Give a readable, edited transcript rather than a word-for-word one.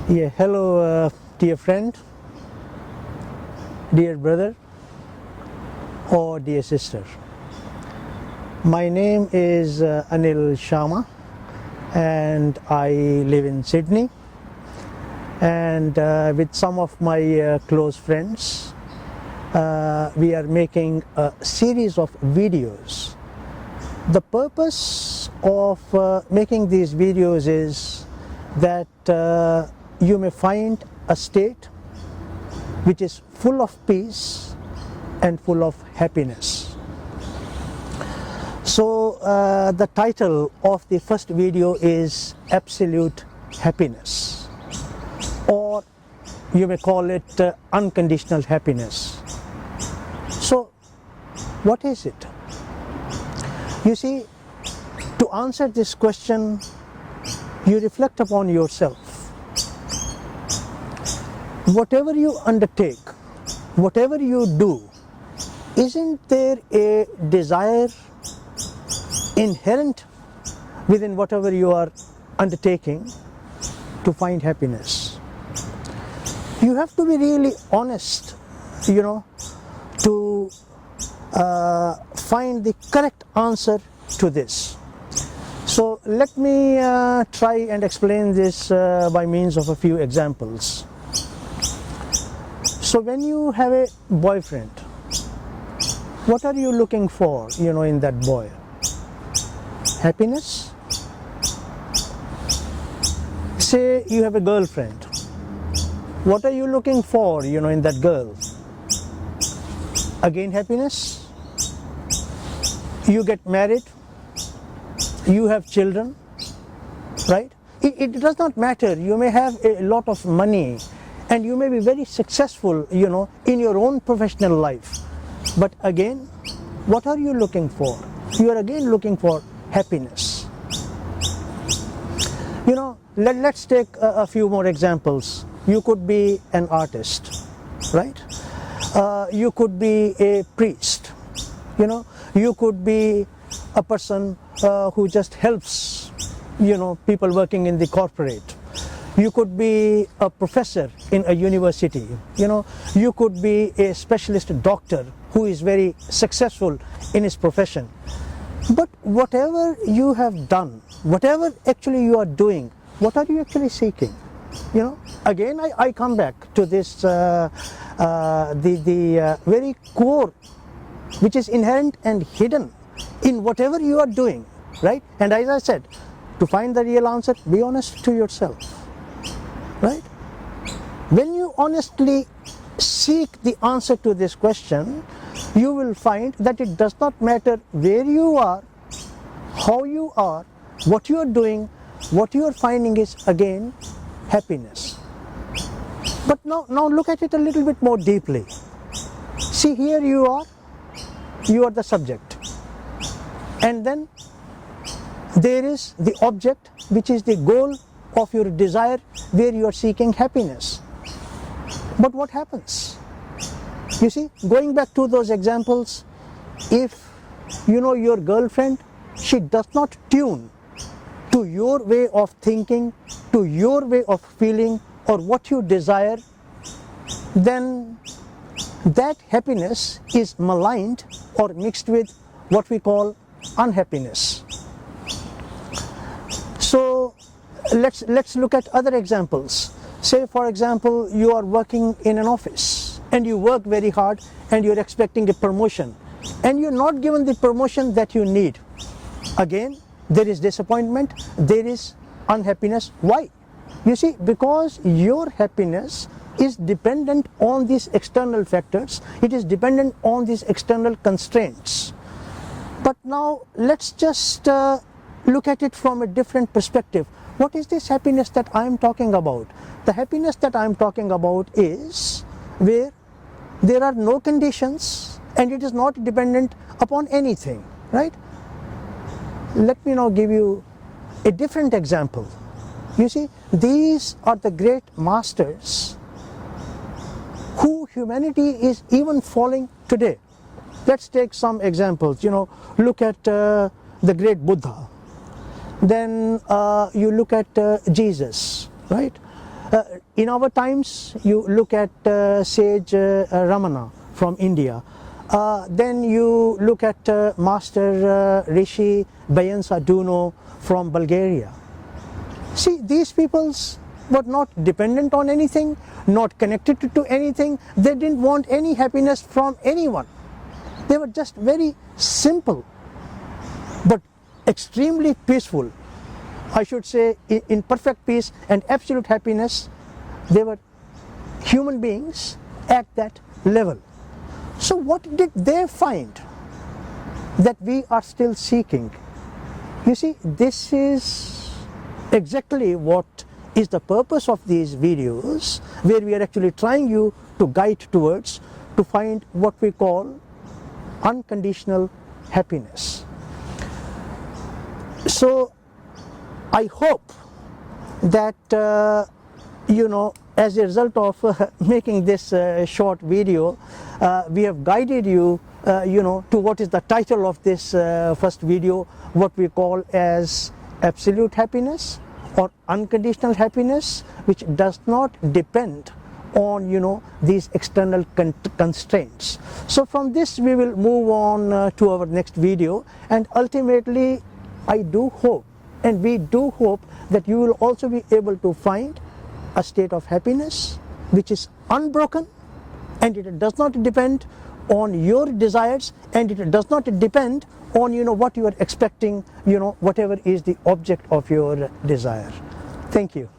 Yeah, hello, dear friend, dear brother, or dear sister. My name is Anil Sharma, and I live in Sydney. And with some of my close friends, we are making a series of videos. The purpose of making these videos is that you may find a state which is full of peace and full of happiness. So the title of the first video is Absolute Happiness, or you may call it unconditional happiness. So what is it? You see, to answer this question, you reflect upon yourself. Whatever you undertake, whatever you do, isn't there a desire inherent within whatever you are undertaking to find happiness? You have to be really honest, to find the correct answer to this. So let me try and explain this by means of a few examples. So when you have a boyfriend, what are you looking for, in that boy? Happiness? Say you have a girlfriend. What are you looking for, in that girl? Again, happiness? You get married, you have children, right? It does not matter. You may have a lot of money and you may be very successful, in your own professional life. But again, what are you looking for? You are again looking for happiness. Let's take a few more examples. You could be an artist, right? You could be a priest, you could be a person who just helps, people working in the corporate. You could be a professor in a university, you could be a specialist doctor who is very successful in his profession. But whatever you have done, whatever actually you are doing, what are you actually seeking? Again, I come back to this, the very core which is inherent and hidden in whatever you are doing, right? And as I said, to find the real answer, be honest to yourself, right? When you honestly seek the answer to this question, you will find that it does not matter where you are, how you are, what you are doing, what you are finding is again happiness. But now look at it a little bit more deeply. See, here you are the subject, and then there is the object, which is the goal of your desire, where you are seeking happiness. But what happens? You see, going back to those examples, if your girlfriend, she does not tune to your way of thinking, to your way of feeling, or what you desire, then that happiness is maligned or mixed with what we call unhappiness. So let's look at other examples. Say, for example, you are working in an office and you work very hard and you're expecting a promotion, and you're not given the promotion that you need. Again, there is disappointment, there is unhappiness. Why? You see, because your happiness is dependent on these external factors, it is dependent on these external constraints. But now let's just look at it from a different perspective. What is this happiness that I am talking about? The happiness that I am talking about is where there are no conditions and it is not dependent upon anything, right? Let me now give you a different example. You see, these are the great masters who humanity is even following today. Let's take some examples. Look at the great Buddha. Then you look at Jesus, right? In our times, you look at sage Ramana from India. Then you look at Master Rishi Bayansa Duno from Bulgaria. See, these peoples were not dependent on anything, not connected to anything. They didn't want any happiness from anyone. They were just very simple, but extremely peaceful. I should say in perfect peace and absolute happiness. They were human beings at that level. So what did they find that we are still seeking? You see, this is exactly what is the purpose of these videos, where we are actually trying you to guide towards to find what we call unconditional happiness. So I hope that as a result of making this short video, we have guided you to what is the title of this first video, what we call as absolute happiness or unconditional happiness, which does not depend on these external constraints. So from this we will move on to our next video, and ultimately I do hope, and we do hope, that you will also be able to find a state of happiness which is unbroken, and it does not depend on your desires, and it does not depend on what you are expecting, whatever is the object of your desire. Thank you.